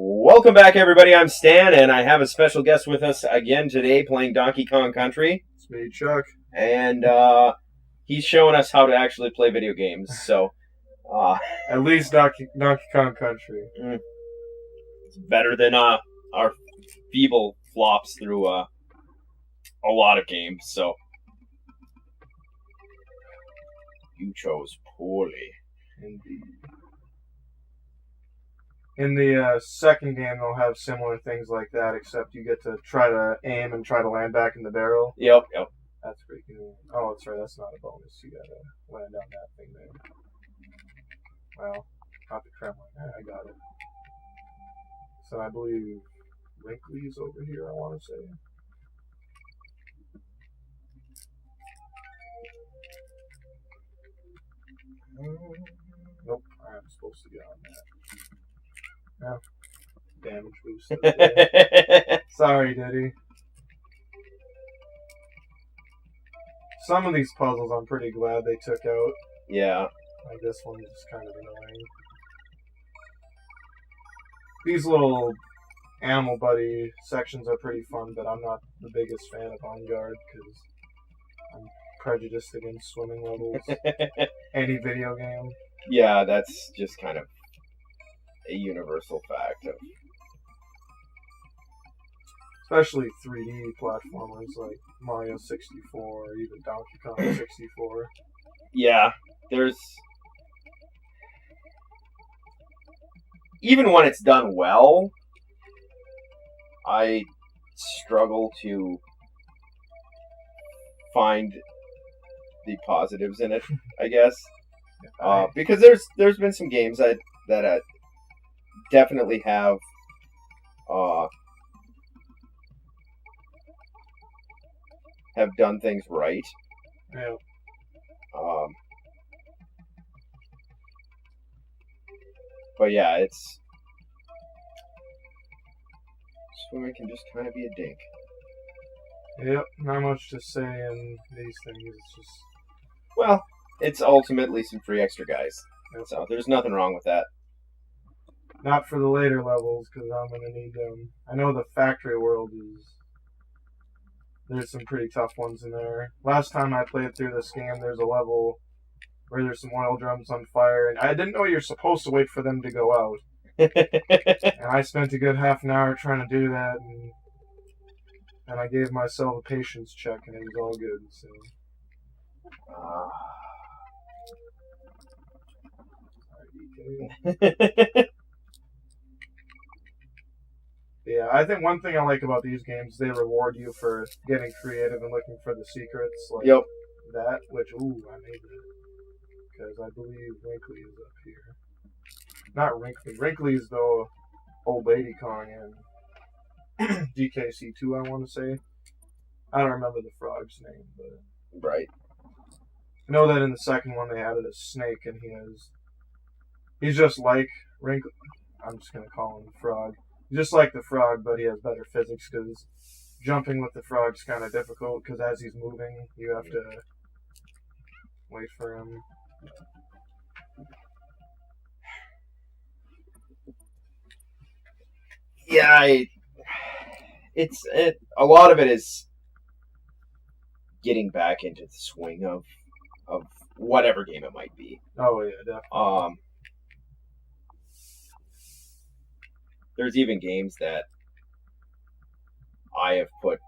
Welcome back, everybody. I'm Stan, and I have a special guest with us again today playing Donkey Kong Country. It's me, Chuck. And he's showing us how to actually play video games. So, At least Donkey Kong Country. It's better than our feeble flops through a lot of games. So, you chose poorly. Indeed. In the second game, they'll have similar things like that, except you get to try to aim and try to land back in the barrel. Yep. That's pretty convenient. Oh, that's right, that's not a bonus. You gotta land on that thing there. Well, not the Kremlin. I got it. So I believe Wrinkly's over here, I want to say. Nope, I'm supposed to get on that. No. Damage boost. Sorry, Diddy. Some of these puzzles I'm pretty glad they took out. Yeah. Like this one is just kind of annoying. These little animal buddy sections are pretty fun, but I'm not the biggest fan of On Guard because I'm prejudiced against swimming levels. Any video game. Yeah, that's just kind of a universal fact of... Especially 3D platformers like Mario 64 or even Donkey Kong 64. Yeah, there's... Even when it's done well, I struggle to find the positives in it, I guess. Because there's been some games that definitely have done things right. Yeah. But yeah, it's swimming can just kind of be a dink. Yep, not much to say in these things. It's just... Well, it's ultimately some free extra guys. Yep. So there's nothing wrong with that. Not for the later levels, because I'm going to need them. I know the factory world is... There's some pretty tough ones in there. Last time I played through this game, there's a level where there's some oil drums on fire, and I didn't know you're supposed to wait for them to go out. And I spent a good half an hour trying to do that, and I gave myself a patience check, and it was all good, so... Yeah, I think one thing I like about these games, they reward you for getting creative and looking for the secrets, like that, which, ooh, I made it. Because I believe Wrinkly is up here. Not Wrinkly. Wrinkly is the old lady Kong in DKC2, I want to say. I don't remember the frog's name, but... Right. I know that in the second one they added a snake, and he's just like Wrinkly. I'm just going to call him the frog. Just like the frog, but he has better physics, because jumping with the frog's kind of difficult, because as he's moving, you have to wait for him. Yeah, a lot of it is getting back into the swing of whatever game it might be. Oh yeah, definitely. There's even games that I have put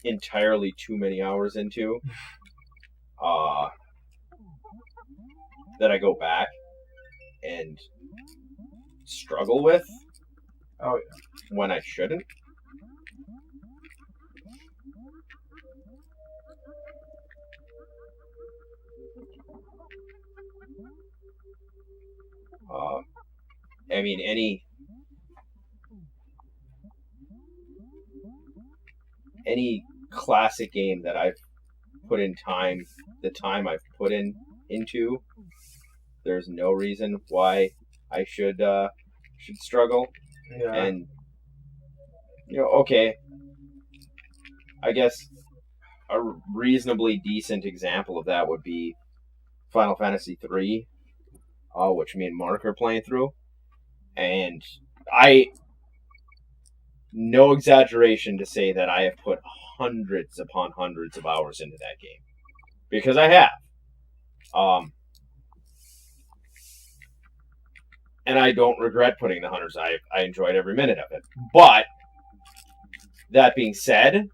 entirely too many hours into that I go back and struggle with. Oh yeah. When I shouldn't. I mean, any classic game that I've put in time, the time I've put into, there's no reason why I should struggle. Yeah. And okay, I guess a reasonably decent example of that would be Final Fantasy III, which me and Mark are playing through. And no exaggeration to say that I have put hundreds upon hundreds of hours into that game. Because I have. And I don't regret putting the hundreds. I enjoyed every minute of it. But, that being said,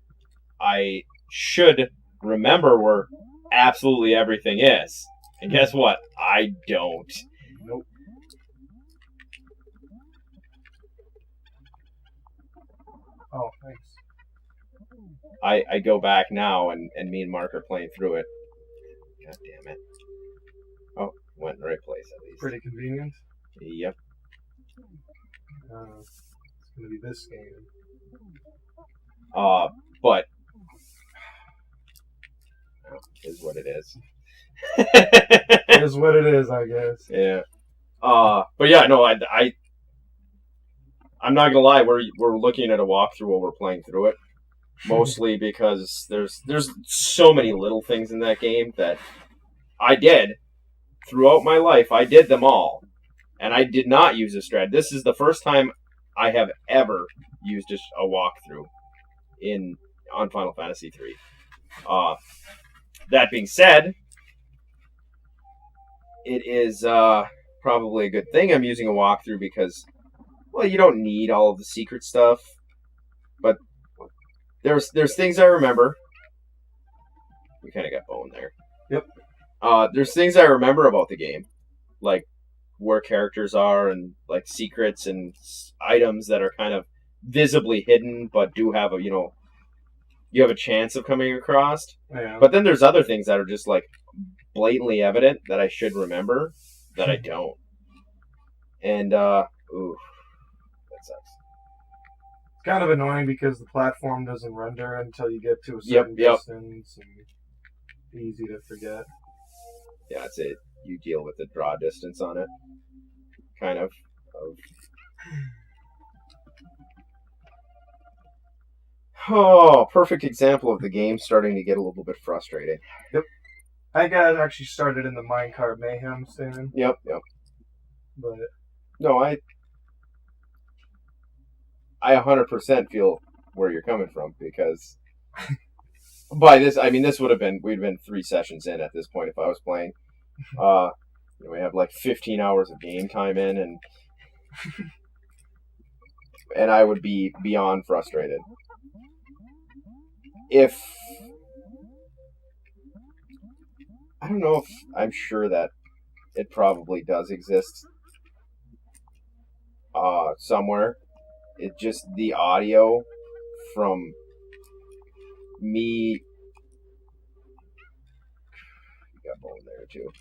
I should remember where absolutely everything is. And guess what? I don't. Nope. Oh, thanks. I go back now, and me and Mark are playing through it. God damn it. Oh, went in the right place at least. Pretty convenient. Yep. It's going to be this game. But is what it is. Is what it is, I guess. Yeah. But yeah, no, I'm not gonna lie. We're looking at a walkthrough while we're playing through it, mostly because there's so many little things in that game that I did throughout my life. I did them all, and I did not use a strat. This is the first time I have ever used a walkthrough on Final Fantasy III. That being said, it is probably a good thing I'm using a walkthrough because, well, you don't need all of the secret stuff, but there's things I remember. We kind of got bone there. Yep. There's things I remember about the game, like where characters are and like secrets and items that are kind of visibly hidden, but do have you have a chance of coming across. Yeah. But then there's other things that are just like blatantly evident that I should remember that I don't. And ooh, that sucks. It's kind of annoying because the platform doesn't render until you get to a certain distance, and easy to forget. Yeah, that's it. You deal with the draw distance on it, kind of. Oh, perfect example of the game starting to get a little bit frustrating. Yep. I got actually started in the Minecart Mayhem stand. Yep. But no, I 100% feel where you're coming from because by this, I mean, we'd been 3 sessions in at this point if I was playing. We have like 15 hours of game time in, and I would be beyond frustrated. I don't know if I'm sure that it probably does exist somewhere. It just the audio from me. You got bone there too.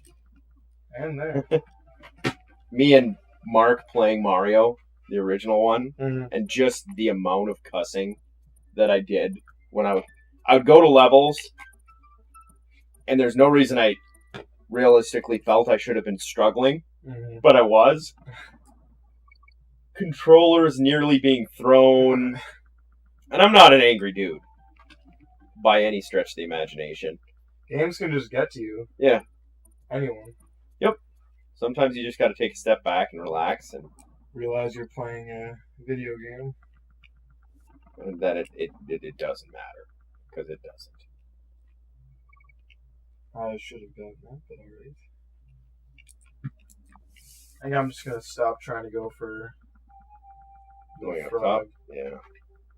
And there. Me and Mark playing Mario, the original one, mm-hmm. and just the amount of cussing that I did when I would go to levels, and there's no reason I realistically felt I should have been struggling, mm-hmm. but I was. Controllers nearly being thrown, and I'm not an angry dude by any stretch of the imagination. Games can just get to you. Yeah. Anyone. Yep. Sometimes you just got to take a step back and relax and realize you're playing a video game. And that it doesn't matter. Because it doesn't. I should have done that, but alright. I think I'm just going to stop trying to go for going frog. Up top? Yeah.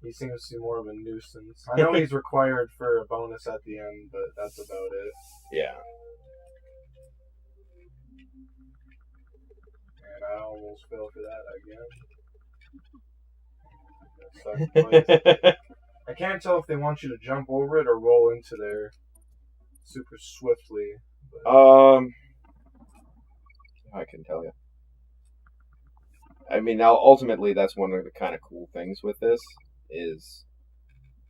He seems to be more of a nuisance. I know he's required for a bonus at the end, but that's about it. Yeah. And I almost fell for that again. I can't tell if they want you to jump over it or roll into there super swiftly. But... I can tell you. I mean, now ultimately, that's one of the kind of cool things with this is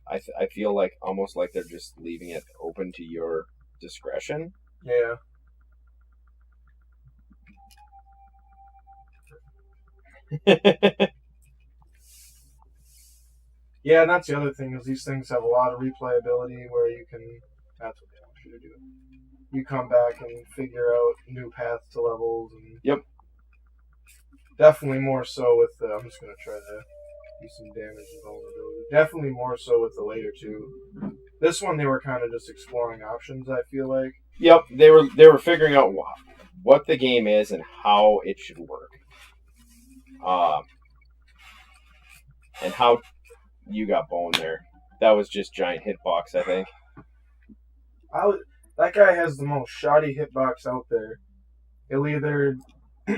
I feel like almost like they're just leaving it open to your discretion. Yeah. Yeah, and that's the other thing is these things have a lot of replayability where you can. That's what they want you to do. You come back and figure out new paths to levels. And yep. Definitely more so with the. I'm just gonna try to do some damage and vulnerability. Definitely more so with the later two. This one they were kind of just exploring options. I feel like. Yep, they were figuring out what the game is and how it should work. And how you got boned there. That was just giant hitbox, I think. That guy has the most shoddy hitbox out there. He'll either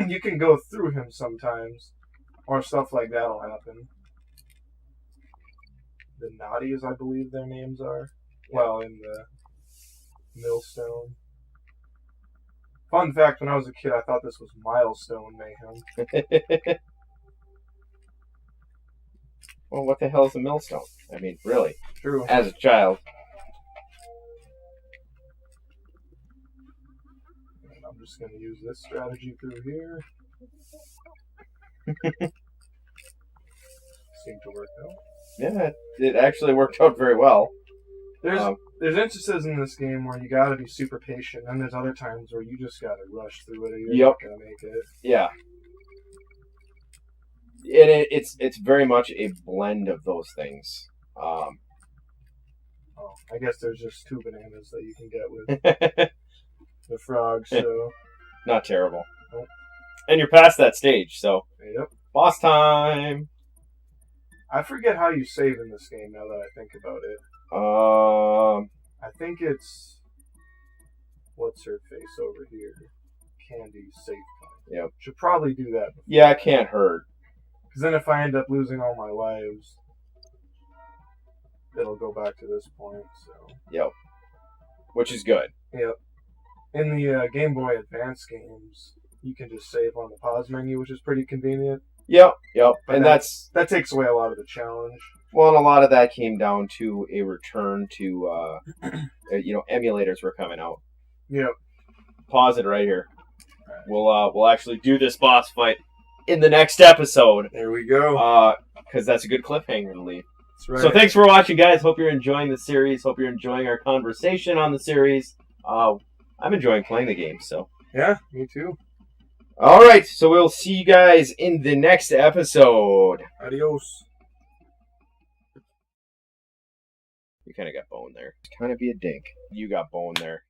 you can go through him sometimes, or stuff like that'll happen. The Naughties, I believe their names are. Well, in the Millstone. Fun fact: when I was a kid, I thought this was Milestone Mayhem. Well, what the hell is a millstone? I mean, really. True. As a child. I'm just going to use this strategy through here. Seemed to work out. Yeah, it actually worked out very well. There's instances in this game where you got to be super patient, and there's other times where you just got to rush through it, or you're not going to make it. Yeah. And it's very much a blend of those things. I guess there's just 2 bananas that you can get with the frog, so... Not terrible. Nope. And you're past that stage, so... Yep. Boss time! I forget how you save in this game now that I think about it. I think it's... What's her face over here? Candy's save point. Yep. Should probably do that before. Yeah, it can't hurt. Because then if I end up losing all my lives, it'll go back to this point, so... Yep. Which is good. Yep. In the Game Boy Advance games, you can just save on the pause menu, which is pretty convenient. Yep. But and that takes away a lot of the challenge. Well, and a lot of that came down to a return to, emulators were coming out. Yep. Pause it right here. Right. We'll actually do this boss fight in the next episode. There we go. Because that's a good cliffhanger to leave. That's right. So thanks for watching, guys. Hope you're enjoying the series. Hope you're enjoying our conversation on the series. I'm enjoying playing the game, so. Yeah, me too. All right, so we'll see you guys in the next episode. Adios. You kind of got boned there. Kind of be a dink. You got boned there.